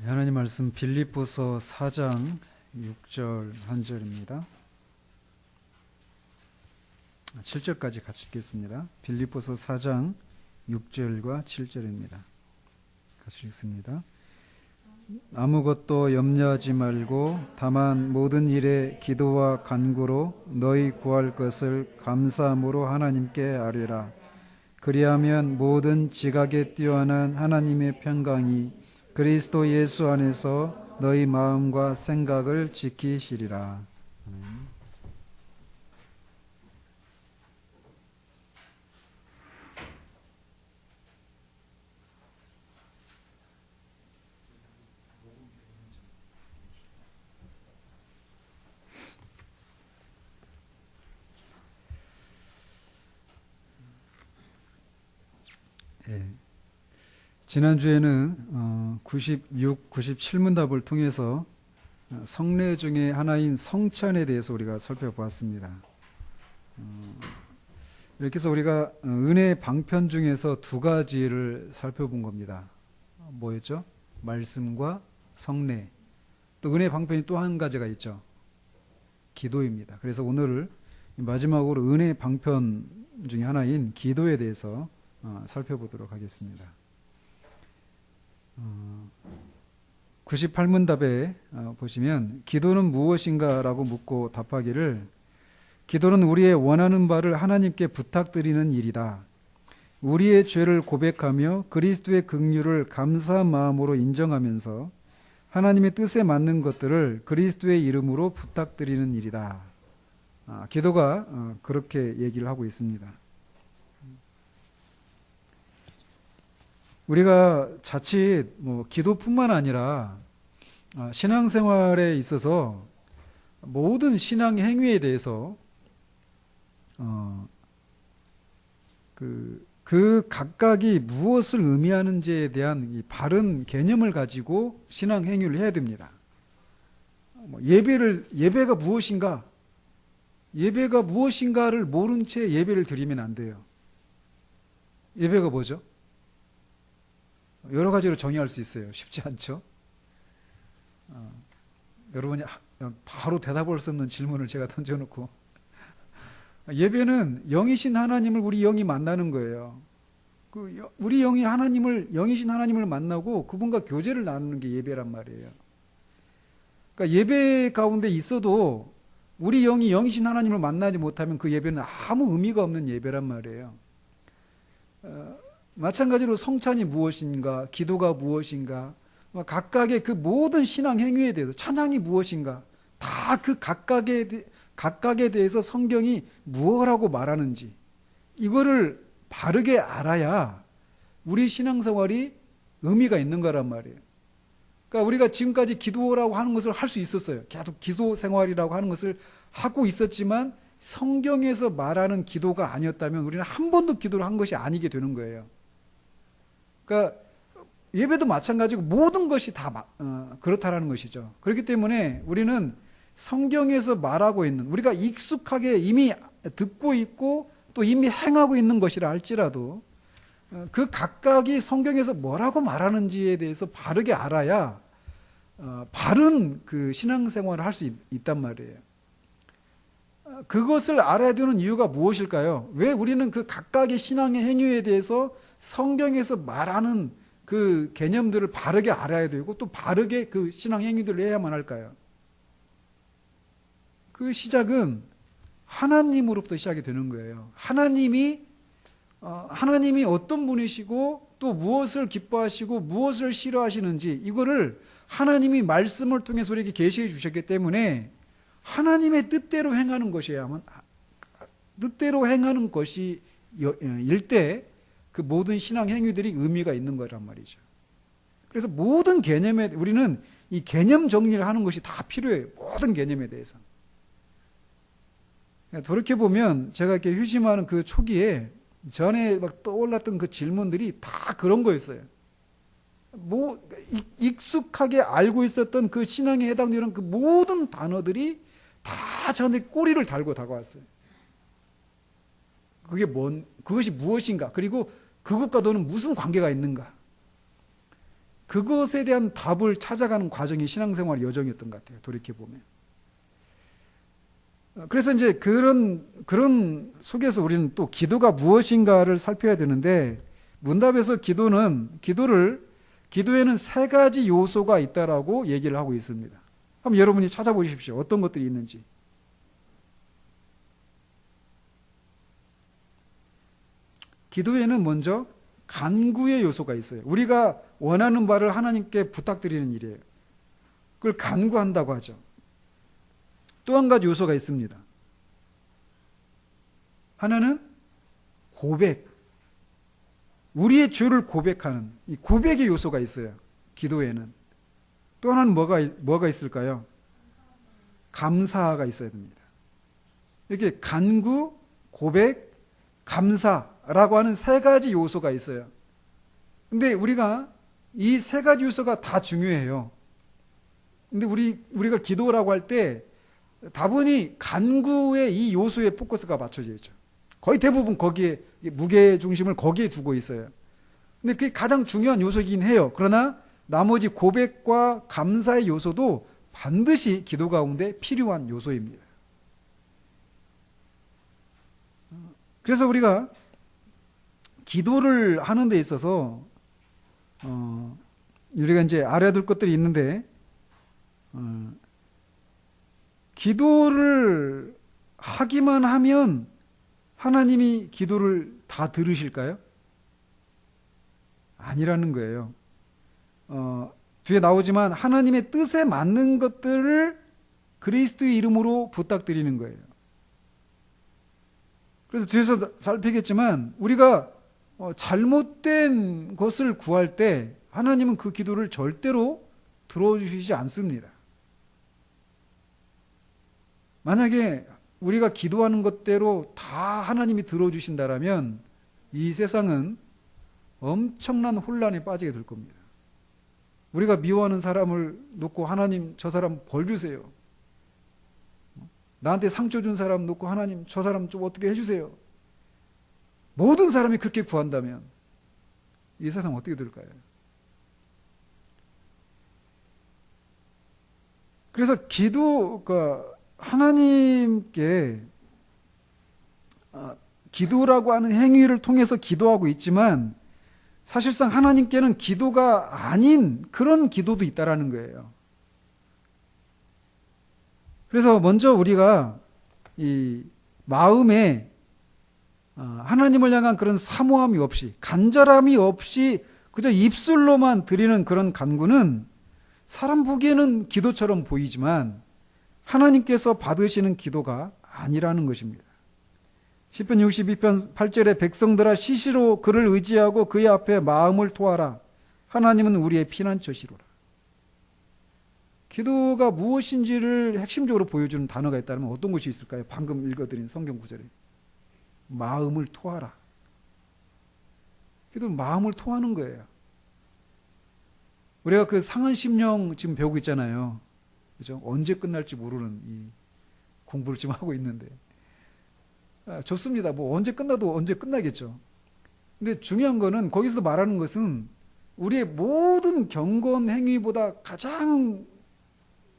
하나님 말씀 빌립보서 4장 6절 한 절입니다. 7절까지 같이 읽겠습니다. 빌립보서 4장 6절과 7절입니다. 같이 읽습니다. 아무것도 염려하지 말고 다만 모든 일에 기도와 간구로 너희 구할 것을 감사함으로 하나님께 아뢰라. 그리하면 모든 지각에 뛰어난 하나님의 평강이 그리스도 예수 안에서 너희 마음과 생각을 지키시리라. 네. 지난주에는 96, 97문답을 통해서 성례 중에 하나인 성찬에 대해서 우리가 살펴보았습니다. 이렇게 해서 우리가 은혜 방편 중에서 두 가지를 살펴본 겁니다. 뭐였죠? 말씀과 성례. 또 은혜 방편이 또 한 가지가 있죠. 기도입니다. 그래서 오늘을 마지막으로 은혜 방편 중에 하나인 기도에 대해서 살펴보도록 하겠습니다. 98문답에 보시면 기도는 무엇인가 라고 묻고 답하기를 기도는 우리의 원하는 바를 하나님께 부탁드리는 일이다. 우리의 죄를 고백하며 그리스도의 긍휼을 감사한 마음으로 인정하면서 하나님의 뜻에 맞는 것들을 그리스도의 이름으로 부탁드리는 일이다. 기도가 그렇게 얘기를 하고 있습니다. 우리가 자칫 기도뿐만 아니라 신앙생활에 있어서 모든 신앙 행위에 대해서 그 각각이 무엇을 의미하는지에 대한 이 바른 개념을 가지고 신앙 행위를 해야 됩니다. 예배가 무엇인가? 예배가 무엇인가를 모른 채 예배를 드리면 안 돼요. 예배가 뭐죠? 여러 가지로 정의할 수 있어요. 쉽지 않죠? 여러분이 바로 대답할 수 없는 질문을 제가 던져놓고 예배는 영이신 하나님을 우리 영이 만나는 거예요. 우리 영이 영이신 하나님을 만나고 그분과 교제를 나누는 게 예배란 말이에요. 그러니까 예배 가운데 있어도 우리 영이 영이신 하나님을 만나지 못하면 그 예배는 아무 의미가 없는 예배란 말이에요. 마찬가지로 성찬이 무엇인가, 기도가 무엇인가, 각각의 그 모든 신앙 행위에 대해서 찬양이 무엇인가, 다 그 각각에 대해서 성경이 무엇이라고 말하는지 이거를 바르게 알아야 우리 신앙생활이 의미가 있는 거란 말이에요. 그러니까 우리가 지금까지 기도라고 하는 것을 할 수 있었어요. 계속 기도 생활이라고 하는 것을 하고 있었지만 성경에서 말하는 기도가 아니었다면 우리는 한 번도 기도를 한 것이 아니게 되는 거예요. 그러니까 예배도 마찬가지고 모든 것이 다 그렇다라는 것이죠. 그렇기 때문에 우리는 성경에서 말하고 있는 우리가 익숙하게 이미 듣고 있고 또 이미 행하고 있는 것이라 할지라도 그 각각이 성경에서 뭐라고 말하는지에 대해서 바르게 알아야 바른 그 신앙생활을 할 수 있단 말이에요. 그것을 알아야 되는 이유가 무엇일까요? 왜 우리는 그 각각의 신앙의 행위에 대해서 성경에서 말하는 그 개념들을 바르게 알아야 되고 또 바르게 그 신앙 행위들을 해야만 할까요? 그 시작은 하나님으로부터 시작이 되는 거예요. 하나님이 어떤 분이시고 또 무엇을 기뻐하시고 무엇을 싫어하시는지 이거를 하나님이 말씀을 통해서 우리에게 계시해 주셨기 때문에 하나님의 뜻대로 행하는 것이야만 뜻대로 행하는 것이 일 때 그 모든 신앙 행위들이 의미가 있는 거란 말이죠. 그래서 모든 개념에 우리는 이 개념 정리를 하는 것이 다 필요해요. 모든 개념에 대해서. 돌이켜보면 제가 이렇게 휴심하는 그 초기에 전에 막 떠올랐던 그 질문들이 다 그런 거였어요. 익숙하게 알고 있었던 그 신앙에 해당되는 그 모든 단어들이 다 저한테 꼬리를 달고 다가왔어요. 그것이 무엇인가? 그리고 그것과 너는 무슨 관계가 있는가? 그것에 대한 답을 찾아가는 과정이 신앙생활 여정이었던 것 같아요. 돌이켜보면. 그래서 이제 그런 속에서 우리는 또 기도가 무엇인가를 살펴야 되는데, 문답에서 기도에는 세 가지 요소가 있다라고 얘기를 하고 있습니다. 한번 여러분이 찾아보십시오. 어떤 것들이 있는지. 기도에는 먼저 간구의 요소가 있어요. 우리가 원하는 바를 하나님께 부탁드리는 일이에요. 그걸 간구한다고 하죠. 또 한 가지 요소가 있습니다. 하나는 고백. 우리의 죄를 고백하는 이 고백의 요소가 있어요. 기도에는. 또 하나는 뭐가 있을까요? 감사가 있어야 됩니다. 이렇게 간구, 고백, 감사라고 하는 세 가지 요소가 있어요. 근데 우리가 이 세 가지 요소가 다 중요해요. 근데 우리가 기도라고 할 때 다분히 간구의 이 요소에 포커스가 맞춰져 있죠. 거의 대부분 거기에 무게 중심을 거기에 두고 있어요. 근데 그게 가장 중요한 요소이긴 해요. 그러나 나머지 고백과 감사의 요소도 반드시 기도 가운데 필요한 요소입니다. 그래서 우리가 기도를 하는 데 있어서 우리가 이제 알아야 될 것들이 있는데, 기도를 하기만 하면 하나님이 기도를 다 들으실까요? 아니라는 거예요. 뒤에 나오지만 하나님의 뜻에 맞는 것들을 그리스도의 이름으로 부탁드리는 거예요. 그래서 뒤에서 살피겠지만 우리가 잘못된 것을 구할 때 하나님은 그 기도를 절대로 들어주시지 않습니다. 만약에 우리가 기도하는 것대로 다 하나님이 들어주신다라면 이 세상은 엄청난 혼란에 빠지게 될 겁니다. 우리가 미워하는 사람을 놓고 하나님 저 사람 벌 주세요. 나한테 상처 준 사람 놓고 하나님 저 사람 좀 어떻게 해주세요. 모든 사람이 그렇게 구한다면 이 세상 어떻게 될까요? 그래서 하나님께 기도라고 하는 행위를 통해서 기도하고 있지만 사실상 하나님께는 기도가 아닌 그런 기도도 있다라는 거예요. 그래서 먼저 우리가 이 마음에 하나님을 향한 그런 사모함이 없이, 간절함이 없이 그저 입술로만 드리는 그런 간구는 사람 보기에는 기도처럼 보이지만 하나님께서 받으시는 기도가 아니라는 것입니다. 시편 62편 8절에 백성들아 시시로 그를 의지하고 그의 앞에 마음을 토하라. 하나님은 우리의 피난처시로라. 기도가 무엇인지를 핵심적으로 보여주는 단어가 있다면 어떤 것이 있을까요? 방금 읽어드린 성경 구절에 마음을 토하라. 기도는 마음을 토하는 거예요. 우리가 그 상한 심령 지금 배우고 있잖아요. 그죠? 언제 끝날지 모르는 이 공부를 지금 하고 있는데 좋습니다. 뭐 언제 끝나도 언제 끝나겠죠. 근데 중요한 거는 거기서 말하는 것은 우리의 모든 경건 행위보다 가장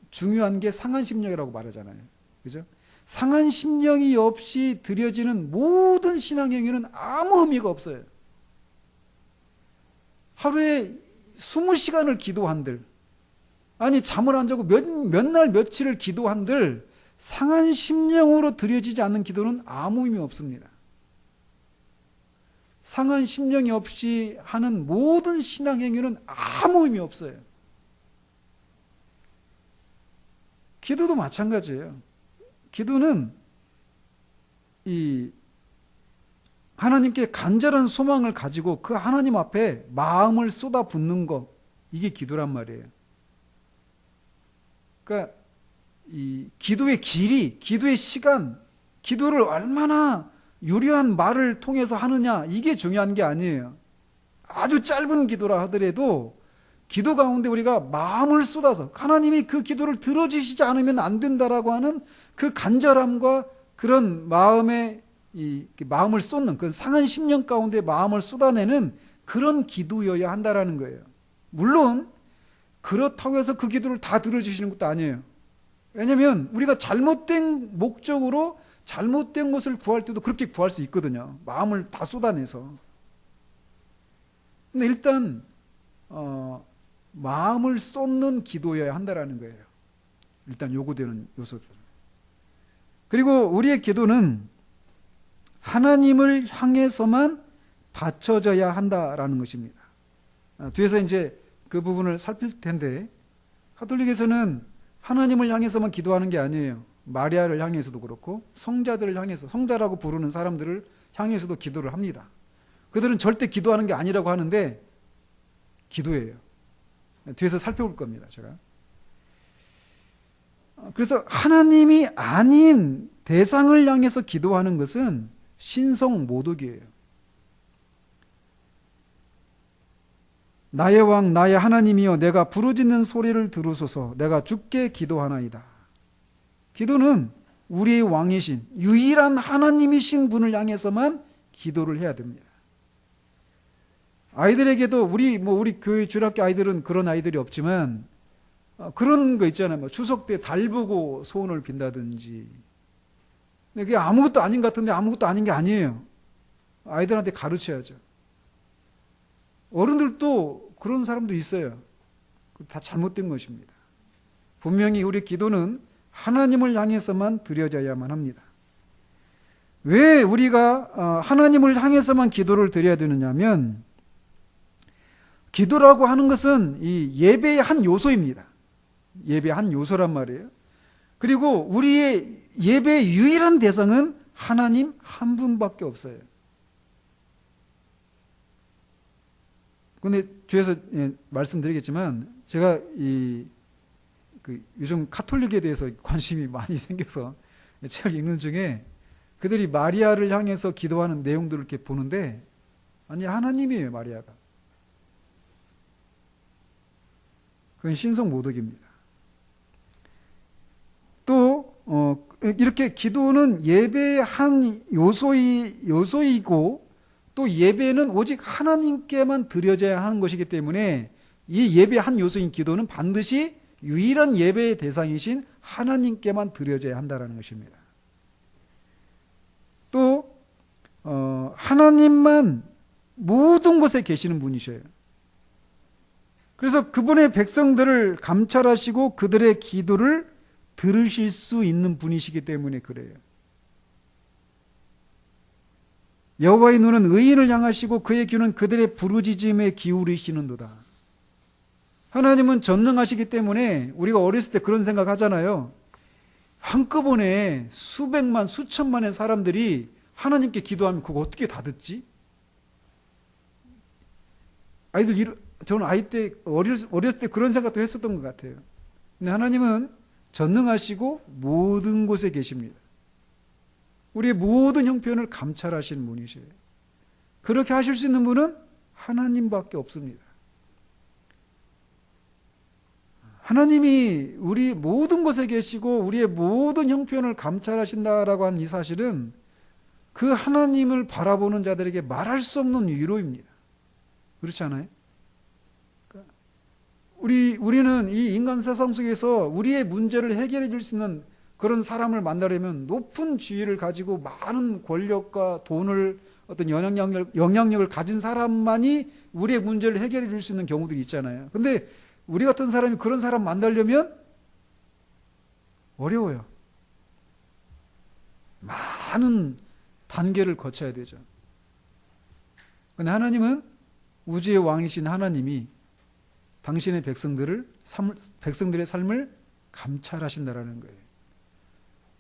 중요한 게 상한 심령이라고 말하잖아요. 그죠? 상한 심령이 없이 드려지는 모든 신앙 행위는 아무 의미가 없어요. 하루에 20시간을 기도한들, 아니 잠을 안 자고 몇 날 며칠을 기도한들 상한 심령으로 드려지지 않는 기도는 아무 의미 없습니다. 상한 심령이 없이 하는 모든 신앙 행위는 아무 의미 없어요. 기도도 마찬가지예요. 기도는 이 하나님께 간절한 소망을 가지고 그 하나님 앞에 마음을 쏟아붓는 것, 이게 기도란 말이에요. 그러니까 이 기도의 길이, 기도의 시간, 기도를 얼마나 유려한 말을 통해서 하느냐, 이게 중요한 게 아니에요. 아주 짧은 기도라 하더라도 기도 가운데 우리가 마음을 쏟아서 하나님이 그 기도를 들어주시지 않으면 안 된다라고 하는 그 간절함과 그런 마음의 마음을 쏟는 그 상한 심령 가운데 마음을 쏟아내는 그런 기도여야 한다라는 거예요. 물론 그렇다고 해서 그 기도를 다 들어주시는 것도 아니에요. 왜냐하면 우리가 잘못된 목적으로 잘못된 것을 구할 때도 그렇게 구할 수 있거든요. 마음을 다 쏟아내서. 근데 일단 마음을 쏟는 기도여야 한다라는 거예요. 일단 요구되는 요소들. 그리고 우리의 기도는 하나님을 향해서만 바쳐져야 한다라는 것입니다. 뒤에서 이제 그 부분을 살필 텐데, 가톨릭에서는 하나님을 향해서만 기도하는 게 아니에요. 마리아를 향해서도 그렇고 성자들을 향해서, 성자라고 부르는 사람들을 향해서도 기도를 합니다. 그들은 절대 기도하는 게 아니라고 하는데 기도예요. 뒤에서 살펴볼 겁니다, 제가. 그래서 하나님이 아닌 대상을 향해서 기도하는 것은 신성 모독이에요. 나의 왕 나의 하나님이여 내가 부르짖는 소리를 들으소서. 내가 주께 기도하나이다. 기도는 우리의 왕이신 유일한 하나님이신 분을 향해서만 기도를 해야 됩니다. 아이들에게도 우리 교회 주일학교 아이들은 그런 아이들이 없지만 그런 거 있잖아요. 추석 때 달 보고 소원을 빈다든지. 근데 그게 아무것도 아닌 것 같은데 아무것도 아닌 게 아니에요. 아이들한테 가르쳐야죠. 어른들도 그런 사람도 있어요. 다 잘못된 것입니다. 분명히 우리 기도는 하나님을 향해서만 드려져야만 합니다. 왜 우리가 하나님을 향해서만 기도를 드려야 되느냐면, 기도라고 하는 것은 이 예배의 한 요소입니다. 예배의 한 요소란 말이에요. 그리고 우리의 예배의 유일한 대상은 하나님 한 분밖에 없어요. 근데 뒤에서 말씀드리겠지만, 제가 요즘 카톨릭에 대해서 관심이 많이 생겨서 책을 읽는 중에 그들이 마리아를 향해서 기도하는 내용들을 이렇게 보는데, 아니 하나님이에요, 마리아가. 그건 신성 모독입니다. 또 이렇게 기도는 예배의 한 요소이고 또 예배는 오직 하나님께만 드려져야 하는 것이기 때문에 이 예배의 한 요소인 기도는 반드시 유일한 예배의 대상이신 하나님께만 드려져야 한다는 것입니다. 또 하나님만 모든 곳에 계시는 분이셔요. 그래서 그분의 백성들을 감찰하시고 그들의 기도를 들으실 수 있는 분이시기 때문에 그래요. 여호와의 눈은 의인을 향하시고 그의 귀는 그들의 부르짖음에 기울이시는도다. 하나님은 전능하시기 때문에 우리가 어렸을 때 그런 생각 하잖아요. 한꺼번에 수백만 수천만의 사람들이 하나님께 기도하면 그거 어떻게 다 듣지? 저는 아이 때 어렸을 때 그런 생각도 했었던 것 같아요. 근데 하나님은 전능하시고 모든 곳에 계십니다. 우리의 모든 형편을 감찰하시는 분이셔요. 그렇게 하실 수 있는 분은 하나님밖에 없습니다. 하나님이 우리 모든 곳에 계시고 우리의 모든 형편을 감찰하신다라고 하는 이 사실은 그 하나님을 바라보는 자들에게 말할 수 없는 위로입니다. 그렇지 않아요? 우리는 이 인간 세상 속에서 우리의 문제를 해결해 줄 수 있는 그런 사람을 만나려면 높은 지위를 가지고 많은 권력과 돈을 어떤 영향력을 가진 사람만이 우리의 문제를 해결해 줄 수 있는 경우들이 있잖아요. 근데 우리 같은 사람이 그런 사람 만나려면 어려워요. 많은 단계를 거쳐야 되죠. 근데 하나님은 우주의 왕이신 하나님이 당신의 백성들의 삶을 감찰하신다라는 거예요.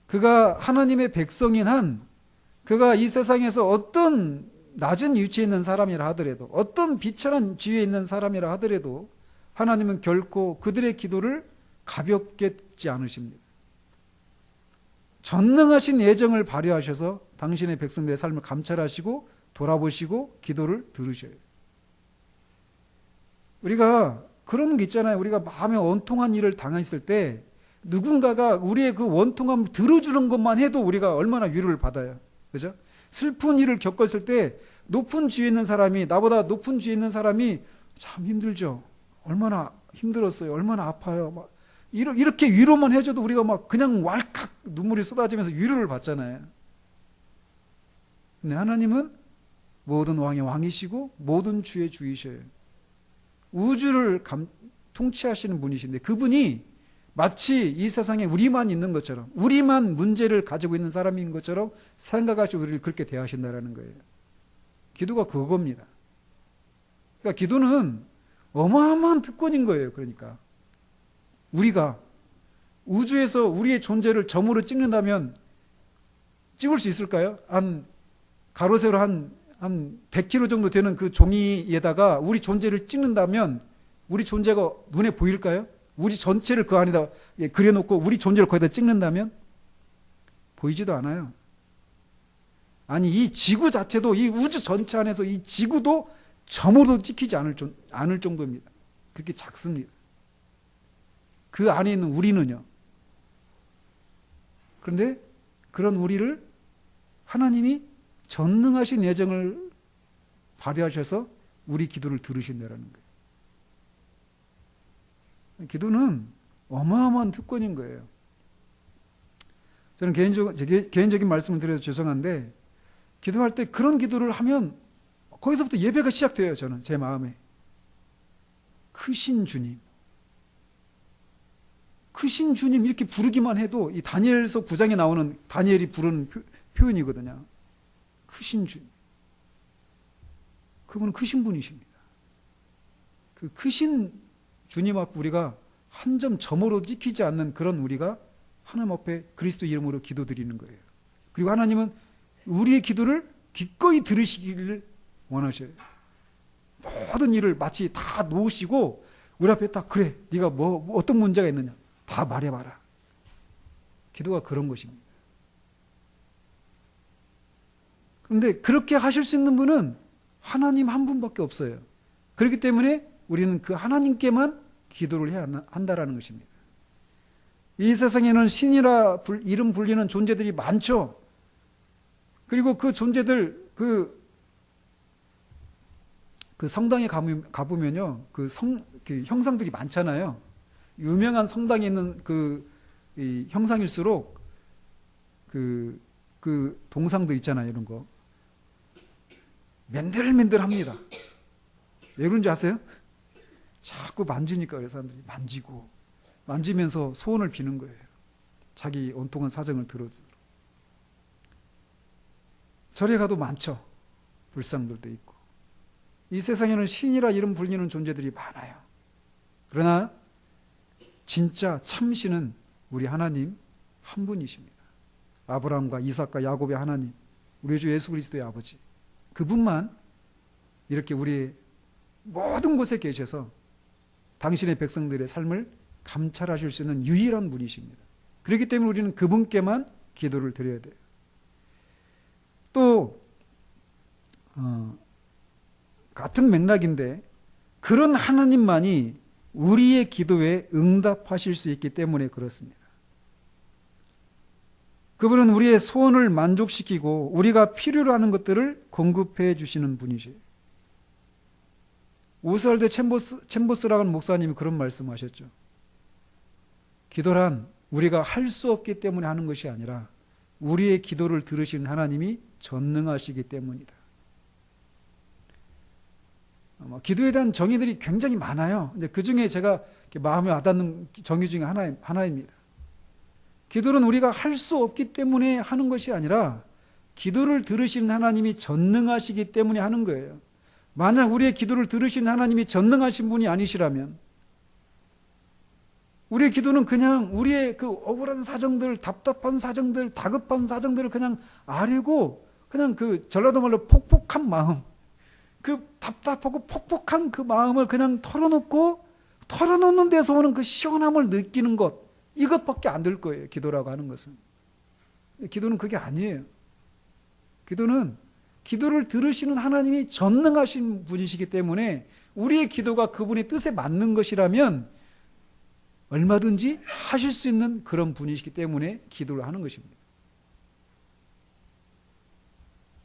그가 하나님의 백성인 한 그가 이 세상에서 어떤 낮은 위치에 있는 사람이라 하더라도 어떤 비천한 지위에 있는 사람이라 하더라도 하나님은 결코 그들의 기도를 가볍게 듣지 않으십니다. 전능하신 예정을 발휘하셔서 당신의 백성들의 삶을 감찰하시고 돌아보시고 기도를 들으셔요. 우리가 그런 게 있잖아요. 우리가 마음에 원통한 일을 당했을 때 누군가가 우리의 그 원통함을 들어주는 것만 해도 우리가 얼마나 위로를 받아요. 그죠? 슬픈 일을 겪었을 때 높은 지위에 있는 사람이 나보다 높은 지위에 있는 사람이 참 힘들죠. 얼마나 힘들었어요. 얼마나 아파요. 막 이렇게 위로만 해줘도 우리가 막 그냥 왈칵 눈물이 쏟아지면서 위로를 받잖아요. 근데 하나님은 모든 왕의 왕이시고 모든 주의 주이셔요. 우주를 통치하시는 분이신데 그분이 마치 이 세상에 우리만 있는 것처럼 우리만 문제를 가지고 있는 사람인 것처럼 생각하시고 우리를 그렇게 대하신다는 거예요. 기도가 그겁니다. 그러니까 기도는 어마어마한 특권인 거예요. 그러니까 우리가 우주에서 우리의 존재를 점으로 찍는다면 찍을 수 있을까요? 한 가로세로 한 100km 정도 되는 그 종이에다가 우리 존재를 찍는다면 우리 존재가 눈에 보일까요? 우리 전체를 그 안에다 그려놓고 우리 존재를 거기다 찍는다면 보이지도 않아요. 아니 이 지구 자체도 이 우주 전체 안에서 이 지구도 점으로도 찍히지 않을 정도입니다. 그렇게 작습니다. 그 안에 있는 우리는요. 그런데 그런 우리를 하나님이 전능하신 애정을 발휘하셔서 우리 기도를 들으신다는 거예요. 기도는 어마어마한 특권인 거예요. 저는 개인적인 말씀을 드려서 죄송한데 기도할 때 그런 기도를 하면 거기서부터 예배가 시작돼요. 저는 제 마음에 크신 주님, 크신 주님 이렇게 부르기만 해도 이 다니엘서 9장에 나오는 다니엘이 부르는 표현이거든요. 크신 주님, 그분은 크신 분이십니다. 그 크신 주님 앞 우리가 한 점 점으로 찍히지 않는 그런 우리가 하나님 앞에 그리스도 이름으로 기도드리는 거예요. 그리고 하나님은 우리의 기도를 기꺼이 들으시기를 원하셔요. 모든 일을 마치 다 놓으시고 우리 앞에 딱 그래 네가 뭐 어떤 문제가 있느냐 다 말해봐라. 기도가 그런 것입니다. 그런데 그렇게 하실 수 있는 분은 하나님 한 분밖에 없어요. 그렇기 때문에 우리는 그 하나님께만 기도를 해야 한다라는 것입니다. 이 세상에는 신이라 이름 불리는 존재들이 많죠. 그리고 그 존재들 그 성당에 가보면요, 그 형상들이 많잖아요. 유명한 성당에 있는 이 형상일수록 그 동상들 있잖아요, 이런 거 맨들맨들합니다. 왜 그런지 아세요? 자꾸 만지니까 그래서 사람들이 만지면서 소원을 비는 거예요. 자기 온통한 사정을 들어주도록. 절에 가도 많죠. 불상들도 있고. 이 세상에는 신이라 이름 불리는 존재들이 많아요. 그러나 진짜 참신은 우리 하나님 한 분이십니다. 아브라함과 이삭과 야곱의 하나님, 우리 주 예수 그리스도의 아버지, 그분만 이렇게 우리 모든 곳에 계셔서 당신의 백성들의 삶을 감찰하실 수 있는 유일한 분이십니다. 그렇기 때문에 우리는 그분께만 기도를 드려야 돼요. 또 같은 맥락인데 그런 하나님만이 우리의 기도에 응답하실 수 있기 때문에 그렇습니다. 그분은 우리의 소원을 만족시키고 우리가 필요로 하는 것들을 공급해 주시는 분이시에요. 오스왈드 챔버스라는 목사님이 그런 말씀하셨죠. 기도란 우리가 할 수 없기 때문에 하는 것이 아니라 우리의 기도를 들으신 하나님이 전능하시기 때문이다. 기도에 대한 정의들이 굉장히 많아요. 그 중에 제가 마음에 와닿는 정의 중에 하나입니다. 기도는 우리가 할 수 없기 때문에 하는 것이 아니라 기도를 들으신 하나님이 전능하시기 때문에 하는 거예요. 만약 우리의 기도를 들으신 하나님이 전능하신 분이 아니시라면 우리의 기도는 그냥 우리의 그 억울한 사정들, 답답한 사정들, 다급한 사정들을 그냥 아뢰고 그냥 그 전라도 말로 폭폭한 마음, 그 답답하고 폭폭한 그 마음을 그냥 털어놓는 데서 오는 그 시원함을 느끼는 것, 이것밖에 안 될 거예요. 기도라고 하는 것은. 기도는 그게 아니에요. 기도는 기도를 들으시는 하나님이 전능하신 분이시기 때문에 우리의 기도가 그분의 뜻에 맞는 것이라면 얼마든지 하실 수 있는 그런 분이시기 때문에 기도를 하는 것입니다.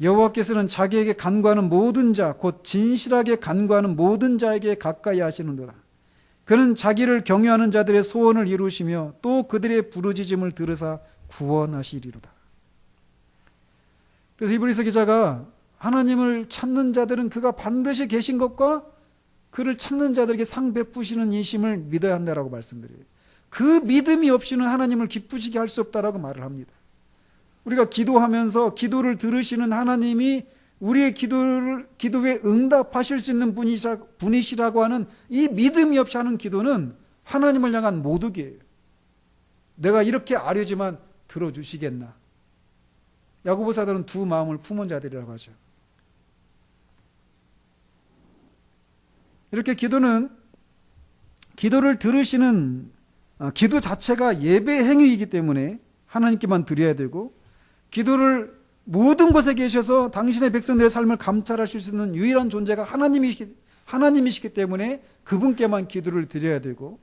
여호와께서는 자기에게 간구하는 모든 자, 곧 진실하게 간구하는 모든 자에게 가까이 하시는도다. 그는 자기를 경외하는 자들의 소원을 이루시며 또 그들의 부르짖음을 들으사 구원하시리로다. 그래서 히브리서 기자가 하나님을 찾는 자들은 그가 반드시 계신 것과 그를 찾는 자들에게 상 베푸시는 이심을 믿어야 한다라고 말씀드려요. 그 믿음이 없이는 하나님을 기쁘시게 할 수 없다라고 말을 합니다. 우리가 기도하면서 기도를 들으시는 하나님이 우리의 기도에 응답하실 수 있는 분이시라고 하는 이 믿음이 없이 하는 기도는 하나님을 향한 모독이에요. 내가 이렇게 아뢰지만 들어주시겠나? 야고보 사도는 두 마음을 품은 자들이라고 하죠. 이렇게 기도를 들으시는 기도 자체가 예배 행위이기 때문에 하나님께만 드려야 되고, 기도를 모든 곳에 계셔서 당신의 백성들의 삶을 감찰하실 수 있는 유일한 존재가 하나님이시기 때문에 그분께만 기도를 드려야 되고,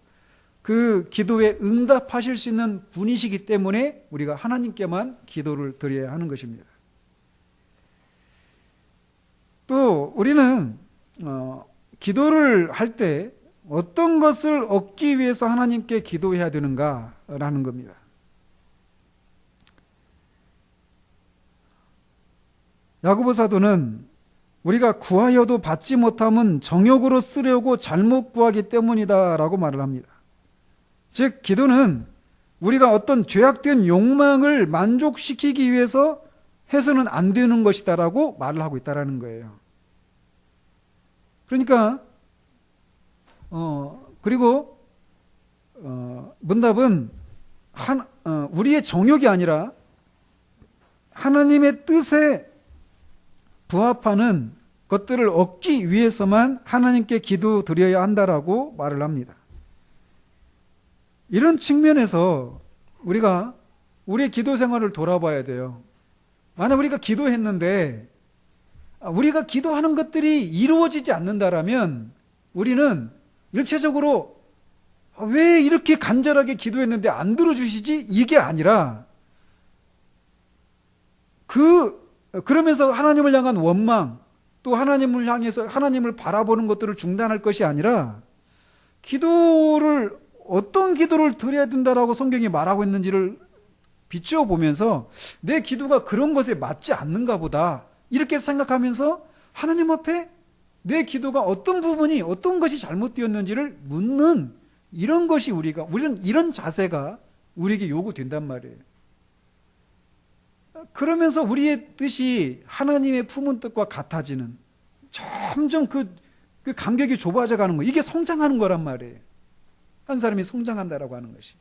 그 기도에 응답하실 수 있는 분이시기 때문에 우리가 하나님께만 기도를 드려야 하는 것입니다. 또 우리는 기도를 할 때 어떤 것을 얻기 위해서 하나님께 기도해야 되는가라는 겁니다. 야고보 사도는 우리가 구하여도 받지 못함은 정욕으로 쓰려고 잘못 구하기 때문이다 라고 말을 합니다. 즉 기도는 우리가 어떤 죄악된 욕망을 만족시키기 위해서 해서는 안 되는 것이다 라고 말을 하고 있다는 거예요. 그러니까 그리고 문답은 우리의 정욕이 아니라 하나님의 뜻에 부합하는 것들을 얻기 위해서만 하나님께 기도드려야 한다라고 말을 합니다. 이런 측면에서 우리가 우리의 기도 생활을 돌아봐야 돼요. 만약 우리가 기도했는데 우리가 기도하는 것들이 이루어지지 않는다라면 우리는 일체적으로 왜 이렇게 간절하게 기도했는데 안 들어주시지? 이게 아니라 그러면서 하나님을 향한 원망, 또 하나님을 향해서 하나님을 바라보는 것들을 중단할 것이 아니라 어떤 기도를 드려야 된다라고 성경이 말하고 있는지를 비추어 보면서 내 기도가 그런 것에 맞지 않는가 보다 이렇게 생각하면서 하나님 앞에 내 기도가 어떤 부분이 어떤 것이 잘못되었는지를 묻는 우리는 이런 자세가 우리에게 요구된단 말이에요. 그러면서 우리의 뜻이 하나님의 품은 뜻과 같아지는, 점점 그 간격이 좁아져 가는 거, 이게 성장하는 거란 말이에요. 한 사람이 성장한다라고 하는 것이.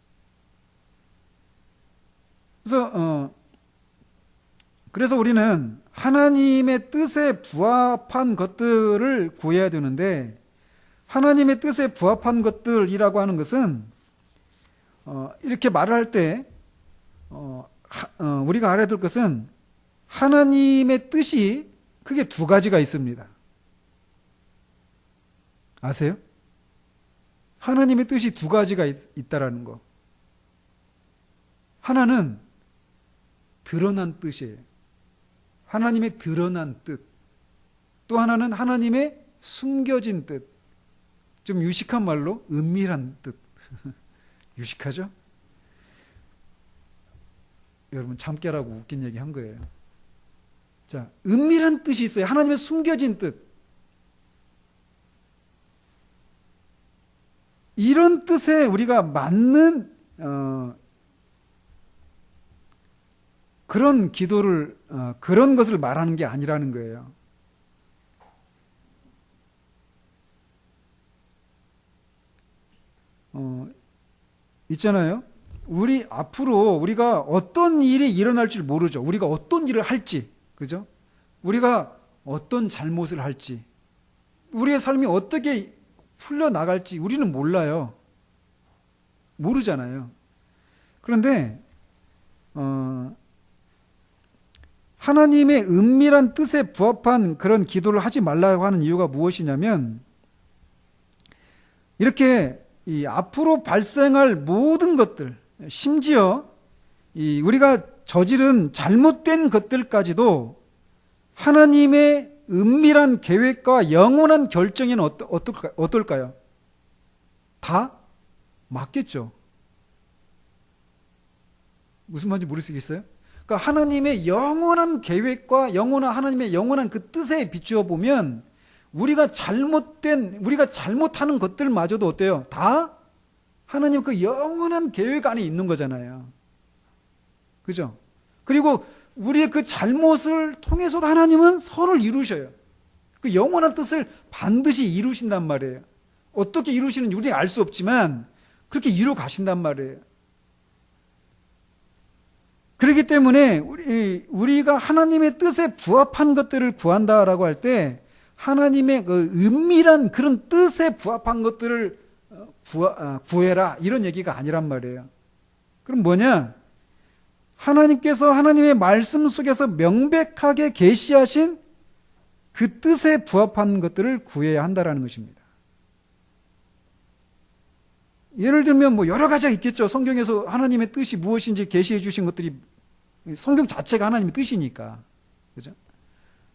그래서 우리는 하나님의 뜻에 부합한 것들을 구해야 되는데, 하나님의 뜻에 부합한 것들이라고 하는 것은 이렇게 말을 할 때 우리가 알아야 될 것은 하나님의 뜻이 크게 두 가지가 있습니다. 아세요? 하나님의 뜻이 두 가지가 있다라는 거. 하나는 드러난 뜻이에요. 하나님의 드러난 뜻. 또 하나는 하나님의 숨겨진 뜻. 좀 유식한 말로 은밀한 뜻. 유식하죠? 여러분 참깨라고 웃긴 얘기 한 거예요. 자, 은밀한 뜻이 있어요. 하나님의 숨겨진 뜻. 이런 뜻에 우리가 맞는 그런 기도를 그런 것을 말하는 게 아니라는 거예요. 있잖아요. 앞으로 우리가 어떤 일이 일어날 줄 모르죠. 우리가 어떤 일을 할지, 그죠? 우리가 어떤 잘못을 할지, 우리의 삶이 어떻게 풀려나갈지 우리는 몰라요. 모르잖아요. 그런데 하나님의 은밀한 뜻에 부합한 그런 기도를 하지 말라고 하는 이유가 무엇이냐면, 이렇게 이 앞으로 발생할 모든 것들, 심지어 우리가 저지른 잘못된 것들까지도 하나님의 은밀한 계획과 영원한 결정에는 어떨까요? 다 맞겠죠. 무슨 말인지 모르시겠어요? 그러니까 하나님의 영원한 계획과 하나님의 영원한 그 뜻에 비추어 보면 우리가 잘못하는 것들마저도 어때요? 다 하나님 그 영원한 계획 안에 있는 거잖아요. 그죠? 그리고 우리의 그 잘못을 통해서도 하나님은 선을 이루셔요. 그 영원한 뜻을 반드시 이루신단 말이에요. 어떻게 이루시는지 우리는 알 수 없지만 그렇게 이루 가신단 말이에요. 그렇기 때문에 우리가 하나님의 뜻에 부합한 것들을 구한다라고 할 때 하나님의 그 은밀한 그런 뜻에 부합한 것들을 구해라 이런 얘기가 아니란 말이에요. 그럼 뭐냐? 하나님께서 하나님의 말씀 속에서 명백하게 계시하신 그 뜻에 부합한 것들을 구해야 한다라는 것입니다. 예를 들면 뭐 여러 가지가 있겠죠. 성경에서 하나님의 뜻이 무엇인지 계시해 주신 것들이 성경 자체가 하나님의 뜻이니까. 그죠?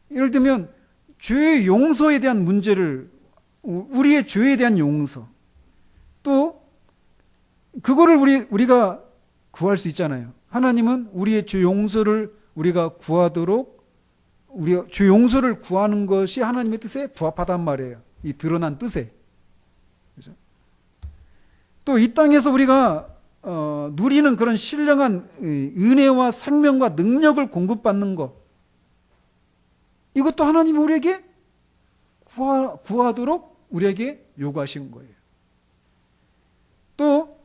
예를 들면 죄의 용서에 대한 문제를 우리의 죄에 대한 용서 또 그거를 우리가 구할 수 있잖아요. 하나님은 우리의 죄 용서를 우리가 구하도록 우리가 죄 용서를 구하는 것이 하나님의 뜻에 부합하단 말이에요. 이 드러난 뜻에. 그죠? 또 이 땅에서 우리가 누리는 그런 신령한 은혜와 생명과 능력을 공급받는 것 이것도 하나님이 우리에게 구하도록 우리에게 요구하신 거예요. 또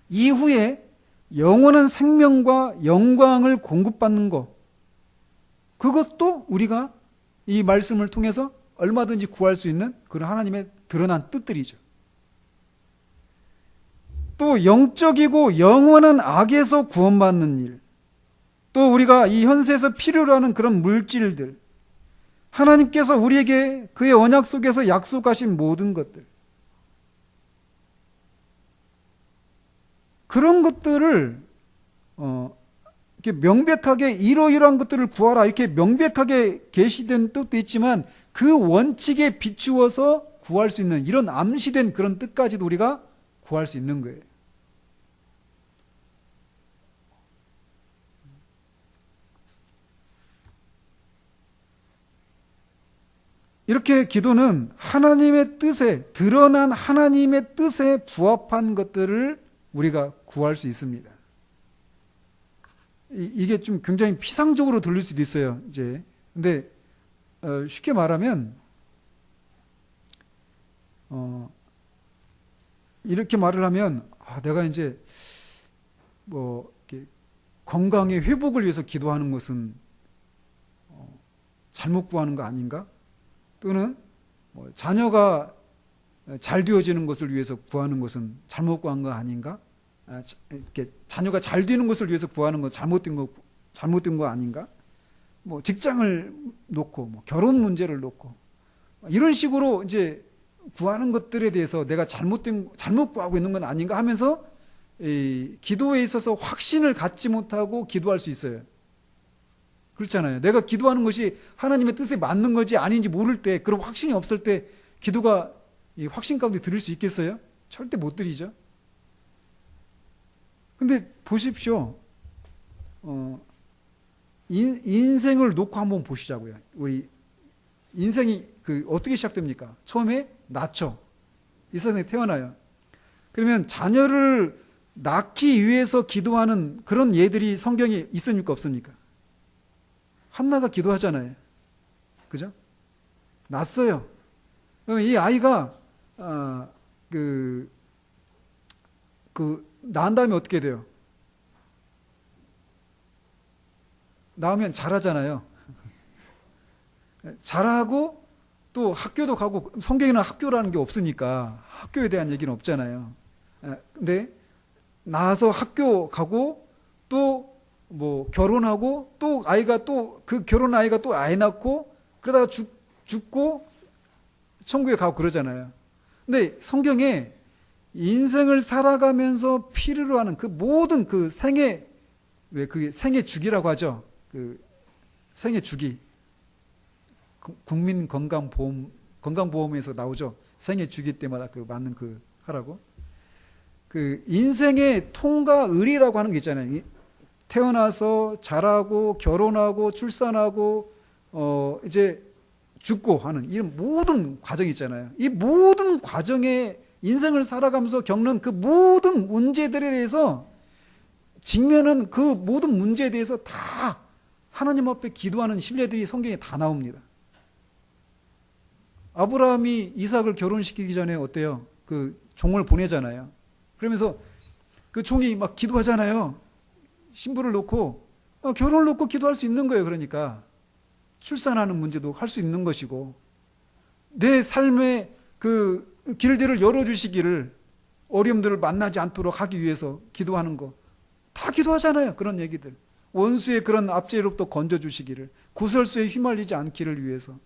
이후에 영원한 생명과 영광을 공급받는 것 그것도 우리가 이 말씀을 통해서 얼마든지 구할 수 있는 그런 하나님의 드러난 뜻들이죠. 또 영적이고 영원한 악에서 구원받는 일, 또 우리가 이 현세에서 필요로 하는 그런 물질들, 하나님께서 우리에게 그의 언약 속에서 약속하신 모든 것들, 그런 것들을 이렇게 명백하게 이러이러한 것들을 구하라 이렇게 명백하게 계시된 뜻도 있지만 그 원칙에 비추어서 구할 수 있는 이런 암시된 그런 뜻까지도 우리가 구할 수 있는 거예요. 이렇게 기도는 하나님의 뜻에 드러난 하나님의 뜻에 부합한 것들을 우리가 구할 수 있습니다. 이게 좀 굉장히 피상적으로 들릴 수도 있어요. 이제 근데 쉽게 말하면 이렇게 말을 하면 내가 이제 뭐 이렇게 건강의 회복을 위해서 기도하는 것은 잘못 구하는 거 아닌가? 또는 뭐 자녀가 잘 되어지는 것을 위해서 구하는 것은 잘못 구한 거 아닌가? 이렇게 자녀가 잘 되는 것을 위해서 구하는 건 잘못된 거 아닌가? 뭐 직장을 놓고 뭐 결혼 문제를 놓고 이런 식으로 이제 구하는 것들에 대해서 내가 잘못 구하고 있는 건 아닌가 하면서 이 기도에 있어서 확신을 갖지 못하고 기도할 수 있어요. 그렇잖아요. 내가 기도하는 것이 하나님의 뜻에 맞는 건지 아닌지 모를 때, 그런 확신이 없을 때 기도가 이 확신 가운데 들을 수 있겠어요? 절대 못 드리죠. 근데 보십시오. 인생을 놓고 한번 보시자고요. 우리 인생이 어떻게 시작됩니까? 처음에 낳죠. 이 세상에 태어나요. 그러면 자녀를 낳기 위해서 기도하는 그런 예들이 성경에 있습니까? 없습니까? 한나가 기도하잖아요. 그죠? 낳았어요. 이 아이가 낳은 다음에 어떻게 돼요? 낳으면 잘하잖아요. 잘하고 또 학교도 가고, 성경에는 학교라는 게 없으니까 학교에 대한 얘기는 없잖아요. 근데 낳아서 학교 가고 또 뭐 결혼하고 또 아이가 또 그 결혼 아이가 또 아이 낳고 그러다가 죽고 천국에 가고 그러잖아요. 근데 성경에 인생을 살아가면서 필요로 하는 그 모든 그 생애, 왜 그게 생애 주기라고 하죠. 그 생애 주기. 국민건강보험에서 나오죠. 생애 주기 때마다 그 맞는 그 하라고. 그 인생의 통과 의리라고 하는 게 있잖아요. 태어나서 자라고 결혼하고 출산하고 이제 죽고 하는 이 모든 과정이 있잖아요. 이 모든 과정에 인생을 살아가면서 겪는 그 모든 문제들에 대해서 직면은 그 모든 문제에 대해서 다 하나님 앞에 기도하는 신뢰들이 성경에 다 나옵니다. 아브라함이 이삭을 결혼시키기 전에 어때요? 그 종을 보내잖아요. 그러면서 그 종이 막 기도하잖아요. 신부를 놓고 결혼을 놓고 기도할 수 있는 거예요. 그러니까 출산하는 문제도 할 수 있는 것이고 내 삶의 그 길들을 열어주시기를 어려움들을 만나지 않도록 하기 위해서 기도하는 거 다 기도하잖아요. 그런 얘기들. 원수의 그런 압제로부터 건져주시기를, 구설수에 휘말리지 않기를 위해서.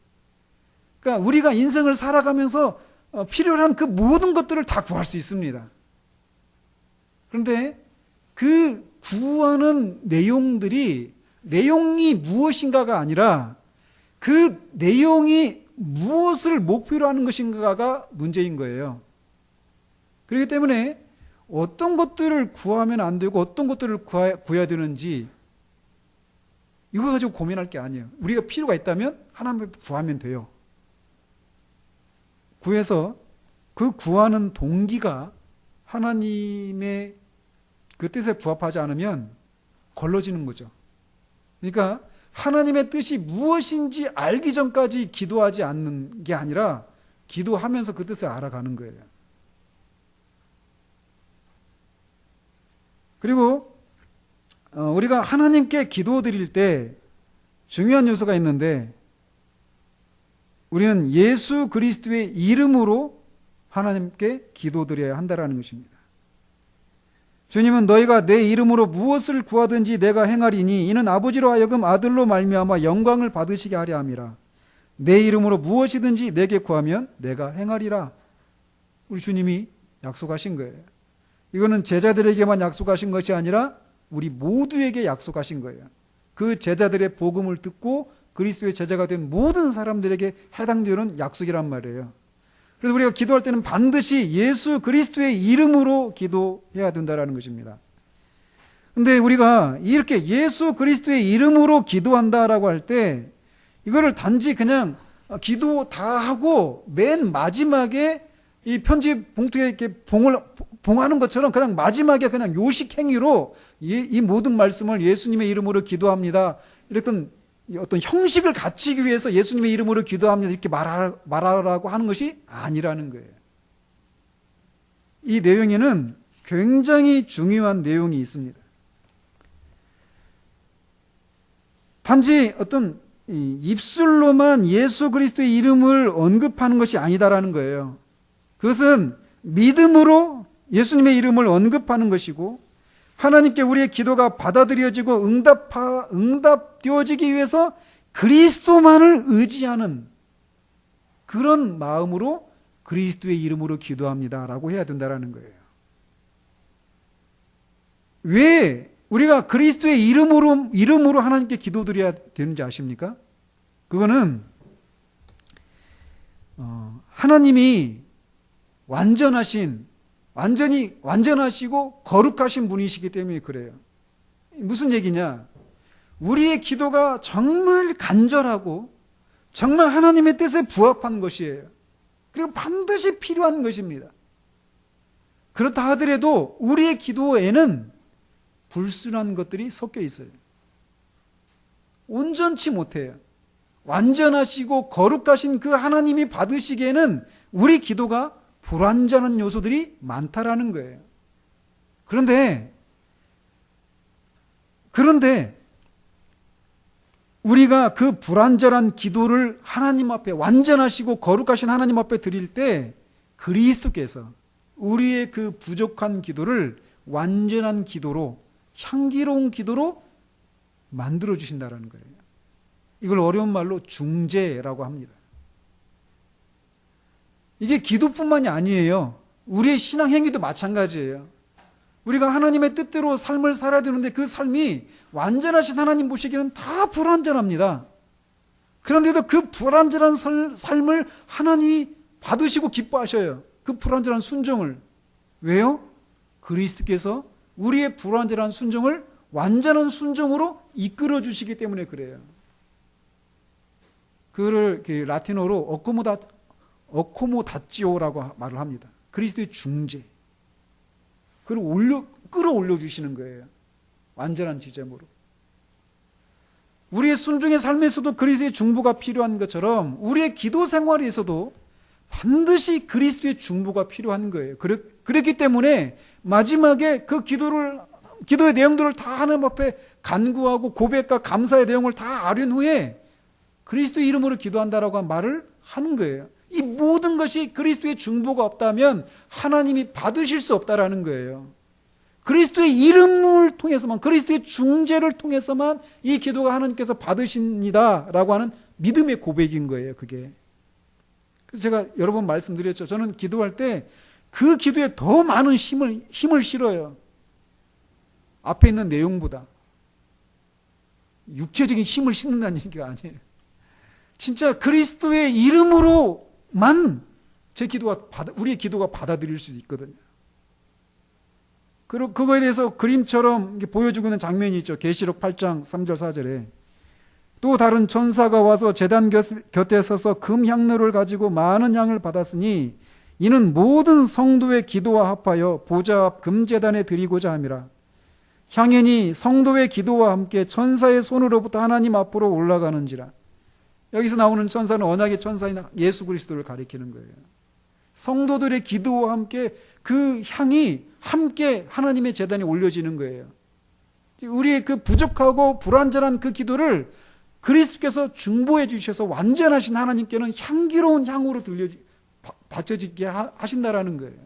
그러니까 우리가 인생을 살아가면서 필요한 그 모든 것들을 다 구할 수 있습니다. 그런데 그 구하는 내용이 무엇인가가 아니라 그 내용이 무엇을 목표로 하는 것인가가 문제인 거예요. 그렇기 때문에 어떤 것들을 구하면 안 되고 어떤 것들을 구해야 되는지 이거 가지고 고민할 게 아니에요. 우리가 필요가 있다면 하나님 앞에 구하면 돼요. 구해서 그 구하는 동기가 하나님의 그 뜻에 부합하지 않으면 걸러지는 거죠. 그러니까 하나님의 뜻이 무엇인지 알기 전까지 기도하지 않는 게 아니라 기도하면서 그 뜻을 알아가는 거예요. 그리고 우리가 하나님께 기도드릴 때 중요한 요소가 있는데 우리는 예수 그리스도의 이름으로 하나님께 기도드려야 한다는 것입니다. 주님은 너희가 내 이름으로 무엇을 구하든지 내가 행하리니 이는 아버지로 하여금 아들로 말미암아 영광을 받으시게 하려 함이라. 내 이름으로 무엇이든지 내게 구하면 내가 행하리라. 우리 주님이 약속하신 거예요. 이거는 제자들에게만 약속하신 것이 아니라 우리 모두에게 약속하신 거예요. 그 제자들의 복음을 듣고 그리스도의 제자가 된 모든 사람들에게 해당되는 약속이란 말이에요. 그래서 우리가 기도할 때는 반드시 예수 그리스도의 이름으로 기도해야 된다는 것입니다. 근데 우리가 이렇게 예수 그리스도의 이름으로 기도한다라고 할 때 이거를 단지 그냥 기도 다 하고 맨 마지막에 이 편지 봉투에 이렇게 봉하는 것처럼 그냥 마지막에 그냥 요식 행위로 이 모든 말씀을 예수님의 이름으로 기도합니다. 이랬던 어떤 형식을 갖추기 위해서 예수님의 이름으로 기도합니다. 이렇게 말하라고 하는 것이 아니라는 거예요. 이 내용에는 굉장히 중요한 내용이 있습니다. 단지 어떤 입술로만 예수 그리스도의 이름을 언급하는 것이 아니다라는 거예요. 그것은 믿음으로 예수님의 이름을 언급하는 것이고 하나님께 우리의 기도가 받아들여지고 응답되어지기 위해서 그리스도만을 의지하는 그런 마음으로 그리스도의 이름으로 기도합니다라고 해야 된다는 거예요. 왜 우리가 그리스도의 이름으로 하나님께 기도드려야 되는지 아십니까? 그거는 하나님이 완전하시고 거룩하신 분이시기 때문에 그래요. 무슨 얘기냐? 우리의 기도가 정말 간절하고 정말 하나님의 뜻에 부합한 것이에요. 그리고 반드시 필요한 것입니다. 그렇다 하더라도 우리의 기도에는 불순한 것들이 섞여 있어요. 온전치 못해요. 완전하시고 거룩하신 그 하나님이 받으시기에는 우리 기도가 불완전한 요소들이 많다라는 거예요. 그런데 우리가 그 불완전한 기도를 하나님 앞에 완전하시고 거룩하신 하나님 앞에 드릴 때 그리스도께서 우리의 그 부족한 기도를 완전한 기도로 향기로운 기도로 만들어 주신다는 거예요. 이걸 어려운 말로 중재라고 합니다. 이게 기도뿐만이 아니에요. 우리의 신앙 행위도 마찬가지예요. 우리가 하나님의 뜻대로 삶을 살아야 되는데 그 삶이 완전하신 하나님 보시기에는 다 불완전합니다. 그런데도 그 불완전한 삶을 하나님이 받으시고 기뻐하셔요. 그 불완전한 순종을. 왜요? 그리스도께서 우리의 불완전한 순종을 완전한 순종으로 이끌어 주시기 때문에 그래요. 그를 라틴어로 어코모다치오라고 말을 합니다. 그리스도의 중재. 그를 끌어올려 주시는 거예요. 완전한 지점으로. 우리의 순종의 삶에서도 그리스도의 중보가 필요한 것처럼 우리의 기도 생활에서도 반드시 그리스도의 중보가 필요한 거예요. 그렇기 때문에 마지막에 그 기도의 내용들을 다 하나님 앞에 간구하고 고백과 감사의 내용을 다 아뢰은 후에 그리스도의 이름으로 기도한다라고 말을 하는 거예요. 이 모든 것이 그리스도의 중보가 없다면 하나님이 받으실 수 없다라는 거예요. 그리스도의 이름을 통해서만, 그리스도의 중재를 통해서만 이 기도가 하나님께서 받으십니다라고 하는 믿음의 고백인 거예요. 그게. 그래서 제가 여러 번 말씀드렸죠. 저는 기도할 때 그 기도에 더 많은 힘을 실어요. 앞에 있는 내용보다. 육체적인 힘을 싣는다는 얘기가 아니에요. 진짜 그리스도의 이름으로만 우리의 기도가 받아들일 수 있거든요. 그리고 그거에 대해서 그림처럼 보여주고 있는 장면이 있죠. 계시록 8장 3절 4절에 또 다른 천사가 와서 제단 곁에 서서 금 향로를 가지고 많은 양을 받았으니 이는 모든 성도의 기도와 합하여 보좌 앞 금제단에 드리고자 함이라. 향연이 성도의 기도와 함께 천사의 손으로부터 하나님 앞으로 올라가는지라. 여기서 나오는 천사는 언약의 천사인 예수 그리스도를 가리키는 거예요. 성도들의 기도와 함께 그 향이 함께 하나님의 제단에 올려지는 거예요. 우리의 그 부족하고 불완전한 그 기도를 그리스도께서 중보해 주셔서 완전하신 하나님께는 향기로운 향으로 바쳐지게 하신다라는 거예요.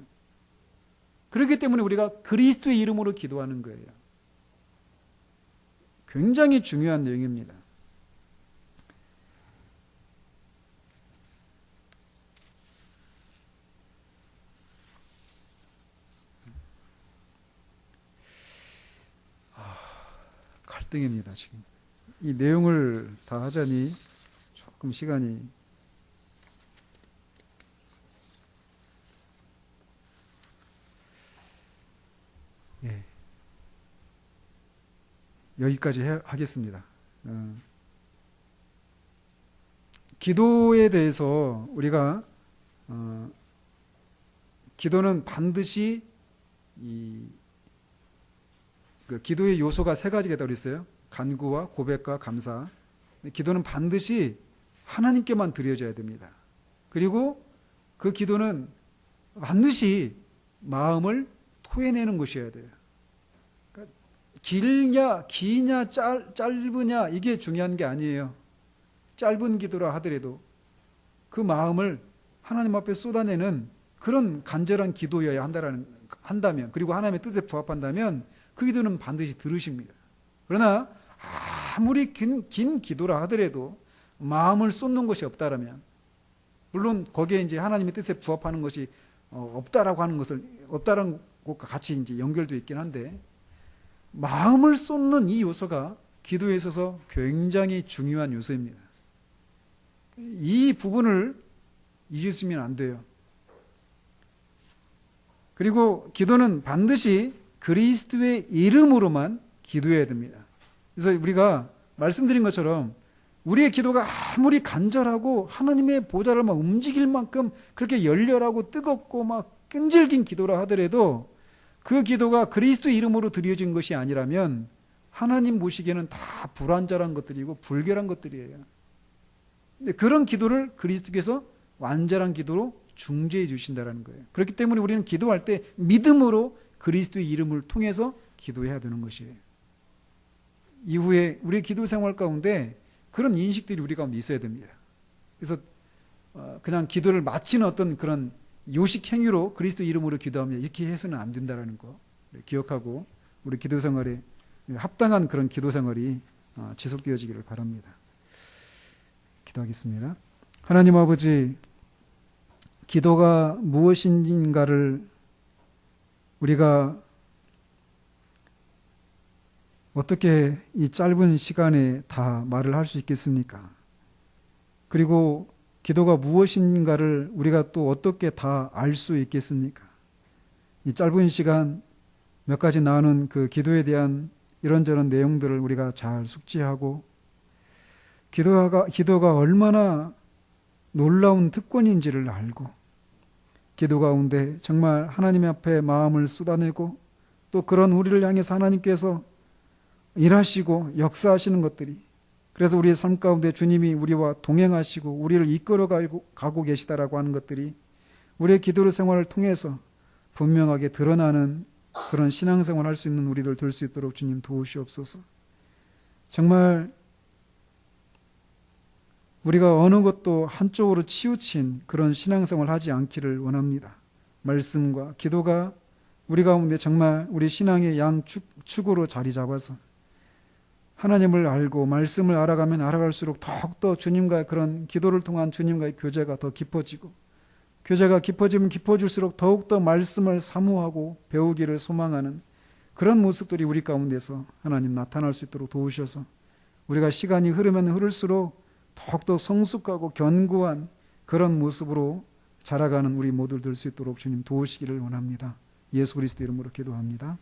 그렇기 때문에 우리가 그리스도의 이름으로 기도하는 거예요. 굉장히 중요한 내용입니다. 갈등입니다, 지금. 이 내용을 다 하자니 조금 시간이 여기까지 하겠습니다. 기도에 대해서 우리가 기도는 반드시 그 기도의 요소가 세 가지가 들어있어요. 간구와 고백과 감사. 기도는 반드시 하나님께만 드려져야 됩니다. 그리고 그 기도는 반드시 마음을 토해내는 것이어야 돼요. 그러니까 기냐 짧으냐 이게 중요한 게 아니에요. 짧은 기도라 하더라도 그 마음을 하나님 앞에 쏟아내는 그런 간절한 기도여야 한다면, 그리고 하나님의 뜻에 부합한다면 그 기도는 반드시 들으십니다. 그러나 아무리 긴 기도라 하더라도 마음을 쏟는 것이 없다라면, 물론 거기에 이제 하나님의 뜻에 부합하는 것이 없다라고 하는 것을 없다라는 것과 같이 이제 연결되어 있긴 한데, 마음을 쏟는 이 요소가 기도에 있어서 굉장히 중요한 요소입니다. 이 부분을 잊으시면 안 돼요. 그리고 기도는 반드시 그리스도의 이름으로만 기도해야 됩니다. 그래서 우리가 말씀드린 것처럼 우리의 기도가 아무리 간절하고 하나님의 보좌를 막 움직일 만큼 그렇게 열렬하고 뜨겁고 막 끈질긴 기도라 하더라도 그 기도가 그리스도의 이름으로 드려진 것이 아니라면 하나님 보시기에는 다 불완전한 것들이고 불결한 것들이에요. 근데 그런 기도를 그리스도께서 완전한 기도로 중재해 주신다는 거예요. 그렇기 때문에 우리는 기도할 때 믿음으로 그리스도의 이름을 통해서 기도해야 되는 것이에요. 이후에 우리의 기도 생활 가운데 그런 인식들이 우리 가운데 있어야 됩니다. 그래서 그냥 기도를 마치는 어떤 그런 요식 행위로 그리스도 이름으로 기도하며 이렇게 해서는 안 된다는 거 기억하고 우리 기도 생활에 합당한 그런 기도 생활이 지속되어지기를 바랍니다. 기도하겠습니다. 하나님 아버지, 기도가 무엇인가를 우리가 어떻게 이 짧은 시간에 다 말을 할 수 있겠습니까? 그리고 기도가 무엇인가를 우리가 또 어떻게 다 알 수 있겠습니까? 이 짧은 시간 몇 가지 나눈 그 기도에 대한 이런저런 내용들을 우리가 잘 숙지하고 기도가 얼마나 놀라운 특권인지를 알고 기도 가운데 정말 하나님 앞에 마음을 쏟아내고 또 그런 우리를 향해서 하나님께서 일하시고 역사하시는 것들이, 그래서 우리의 삶 가운데 주님이 우리와 동행하시고 우리를 이끌어 가고 계시다라고 하는 것들이 우리의 기도 생활을 통해서 분명하게 드러나는 그런 신앙생활을 할 수 있는 우리들 될 수 있도록 주님 도우시옵소서. 정말 우리가 어느 것도 한쪽으로 치우친 그런 신앙생활을 하지 않기를 원합니다. 말씀과 기도가 우리 가운데 정말 우리 신앙의 양축으로 자리 잡아서 하나님을 알고 말씀을 알아가면 알아갈수록 더욱더 주님과의 그런 기도를 통한 주님과의 교제가 더 깊어지고, 교제가 깊어지면 깊어질수록 더욱더 말씀을 사모하고 배우기를 소망하는 그런 모습들이 우리 가운데서 하나님 나타날 수 있도록 도우셔서 우리가 시간이 흐르면 흐를수록 더욱더 성숙하고 견고한 그런 모습으로 자라가는 우리 모두 될 수 있도록 주님 도우시기를 원합니다. 예수 그리스도 이름으로 기도합니다.